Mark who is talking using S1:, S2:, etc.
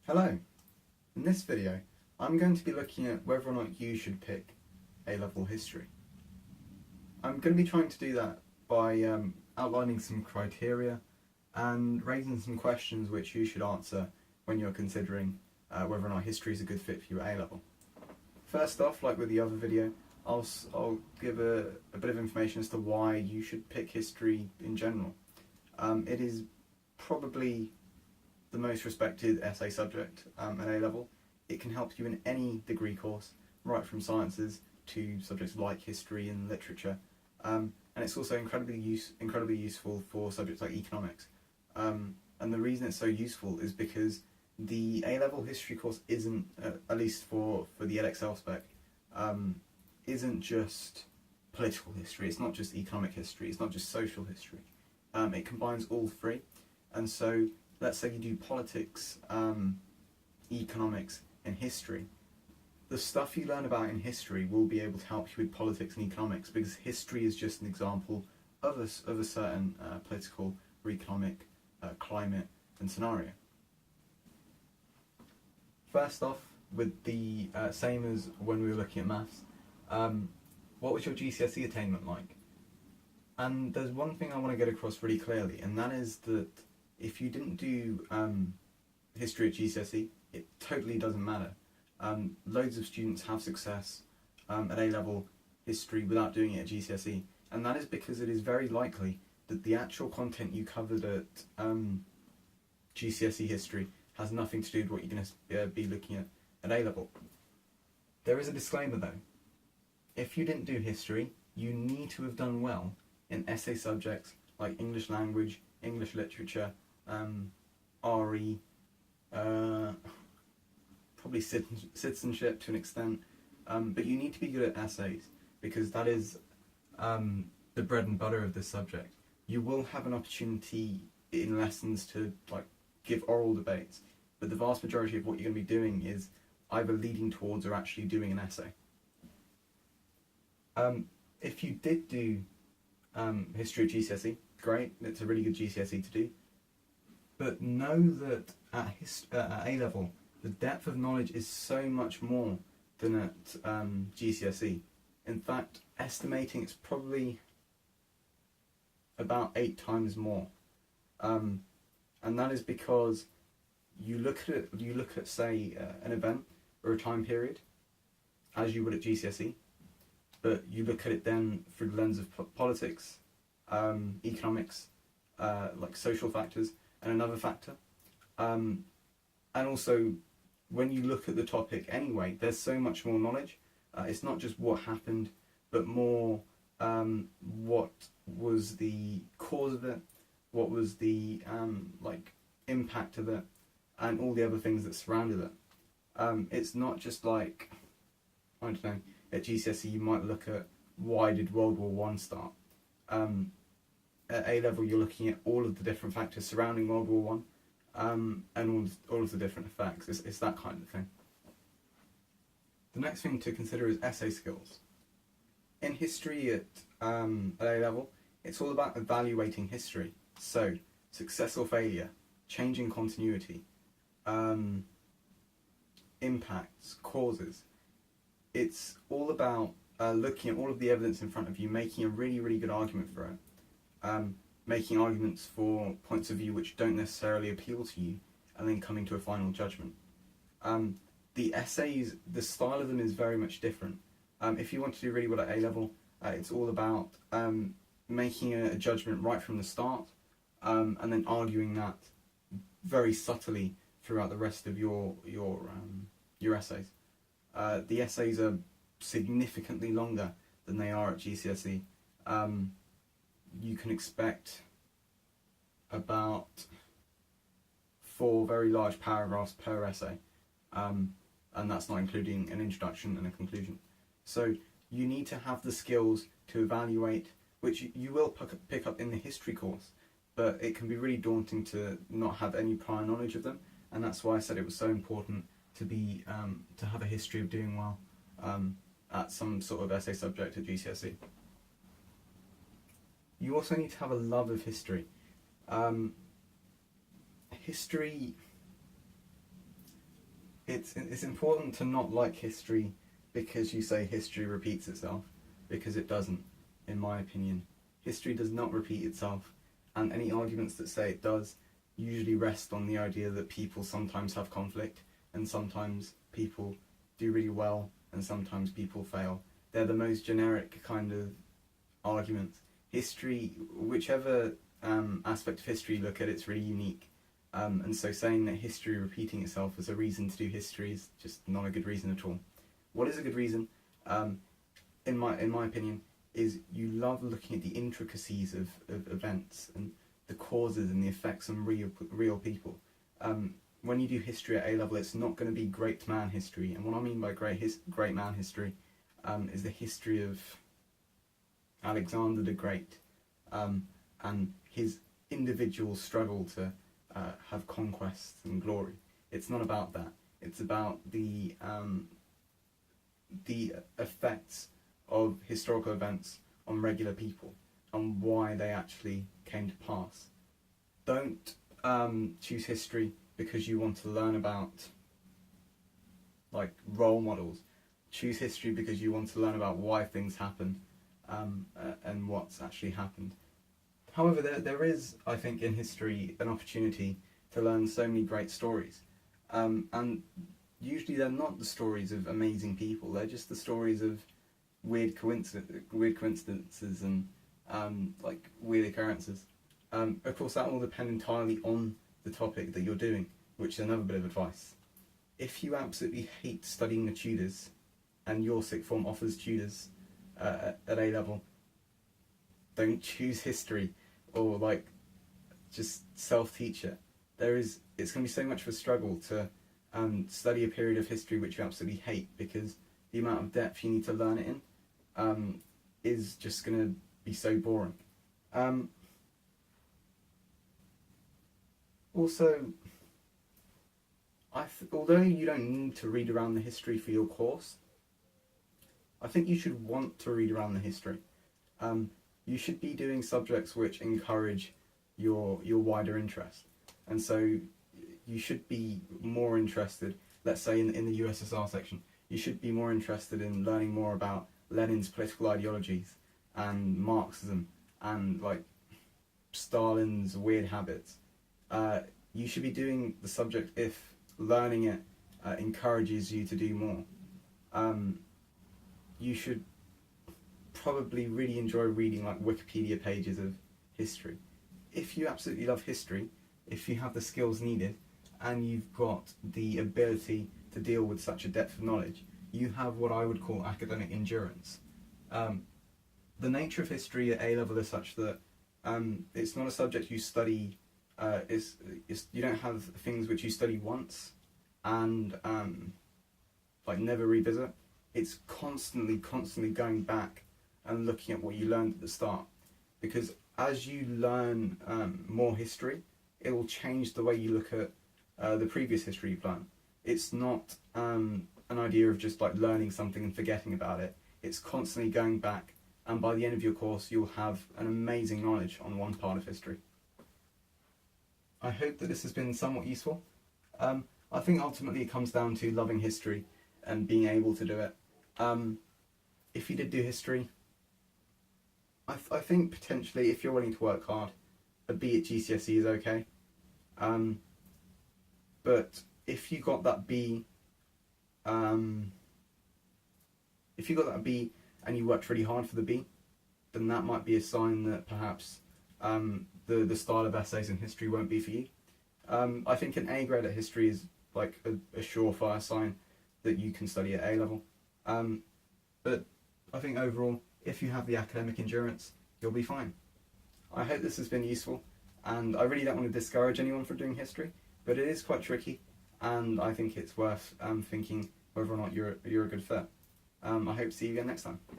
S1: Hello, in this video I'm going to be looking at whether or not you should pick A-level history. I'm going to be trying to do that by outlining some criteria and raising some questions which you should answer when you're considering whether or not history is a good fit for you at A-level. First off, like with the other video, I'll give a bit of information as to why you should pick history in general. It is probably the most respected essay subject at A-level. It can help you in any degree course, right from sciences to subjects like history and literature. And it's also incredibly useful for subjects like economics. And the reason it's so useful is because the A-level history course isn't, at least for the Edexcel spec, isn't just political history, it's not just economic history, it's not just social history. It combines all three. And so let's say you do politics, economics and history. The stuff you learn about in history will be able to help you with politics and economics, because history is just an example of a certain political or economic climate and scenario. First off, with the same as when we were looking at maths, what was your GCSE attainment like? And there's one thing I want to get across really clearly, and that is that if you didn't do history at GCSE, it totally doesn't matter. Loads of students have success at A-level history without doing it at GCSE, and that is because it is very likely that the actual content you covered at GCSE history has nothing to do with what you're going to be looking at A-level. There is a disclaimer though. If you didn't do history, you need to have done well in essay subjects like English language, English literature, RE, probably citizenship to an extent, but you need to be good at essays, because that is the bread and butter of this subject. You will have an opportunity in lessons to give oral debates, but the vast majority of what you're going to be doing is either leading towards or actually doing an essay. If you did do history at GCSE, great, it's a really good GCSE to do. But know that at A-level, the depth of knowledge is so much more than at GCSE. In fact, estimating it's probably about 8 times more. And that is because you look at say an event or a time period as you would at GCSE, but you look at it then through the lens of politics, economics, like social factors, and another factor. And also, when you look at the topic anyway, there's so much more knowledge. It's not just what happened, but more what was the cause of it, what was the impact of it, and all the other things that surrounded it. It's not just like, I don't know, at GCSE you might look at why did World War I start. At A-level you're looking at all of the different factors surrounding World War I, and all of the different effects. It's that kind of thing. The next thing to consider is essay skills. In history at A-level, it's all about evaluating history. So, success or failure, changing continuity, impacts, causes. It's all about looking at all of the evidence in front of you, making a really, really good argument for it. Making arguments for points of view which don't necessarily appeal to you, and then coming to a final judgment. The essays, the style of them is very much different. If you want to do really well at A-level, it's all about making a judgment right from the start, and then arguing that very subtly throughout the rest of your essays. The essays are significantly longer than they are at GCSE. You can expect about 4 very large paragraphs per essay, and that's not including an introduction and a conclusion. So you need to have the skills to evaluate, which you will pick up in the history course, but it can be really daunting to not have any prior knowledge of them, and that's why I said it was so important to have a history of doing well at some sort of essay subject at GCSE. You also need to have a love of history. History it's important to not like history because you say history repeats itself, because it doesn't, in my opinion. History does not repeat itself, and any arguments that say it does usually rest on the idea that people sometimes have conflict, and sometimes people do really well, and sometimes people fail. They're the most generic kind of arguments. History, whichever aspect of history you look at, it's really unique. And so saying that history repeating itself is a reason to do history is just not a good reason at all. What is a good reason, in my opinion, is you love looking at the intricacies of events and the causes and the effects on real people. When you do history at A level, it's not going to be great man history, and what I mean by great man history is the history of Alexander the Great, and his individual struggle to have conquests and glory. It's not about that. It's about the effects of historical events on regular people and why they actually came to pass. Don't choose history because you want to learn about like role models. Choose history because you want to learn about why things happen and what's actually happened. However, there is, I think, in history an opportunity to learn so many great stories. And usually they're not the stories of amazing people, they're just the stories of weird coincidences and like weird occurrences. Of course, that will depend entirely on the topic that you're doing, which is another bit of advice. If you absolutely hate studying the Tudors, and your sixth form offers Tudors at A level, don't choose history or like just self-teach it. It's going to be so much of a struggle to study a period of history which you absolutely hate, because the amount of depth you need to learn it in is just going to be so boring. Also, although you don't need to read around the history for your course, I think you should want to read around the history. You should be doing subjects which encourage your wider interest, and so you should be more interested, let's say in the USSR section, you should be more interested in learning more about Lenin's political ideologies and Marxism and like Stalin's weird habits. You should be doing the subject if learning it encourages you to do more. You should probably really enjoy reading like Wikipedia pages of history. If you absolutely love history, if you have the skills needed, and you've got the ability to deal with such a depth of knowledge, you have what I would call academic endurance. The nature of history at A level is such that it's not a subject you study. You don't have things which you study once and like never revisit. It's constantly going back and looking at what you learned at the start, because as you learn more history, it will change the way you look at the previous history you've learned. It's not an idea of just like learning something and forgetting about it. It's constantly going back, and by the end of your course you'll have an amazing knowledge on one part of history. I hope that this has been somewhat useful. I think ultimately it comes down to loving history and being able to do it. If you did do history, I think potentially if you're willing to work hard, a B at GCSE is okay. But if you got that B, and you worked really hard for the B, then that might be a sign that perhaps the style of essays in history won't be for you. I think an A grade at history is like a surefire sign that you can study at A level. But I think overall, if you have the academic endurance, you'll be fine. I hope this has been useful, and I really don't want to discourage anyone from doing history, but it is quite tricky, and I think it's worth thinking whether or not you're a good fit. I hope to see you again next time.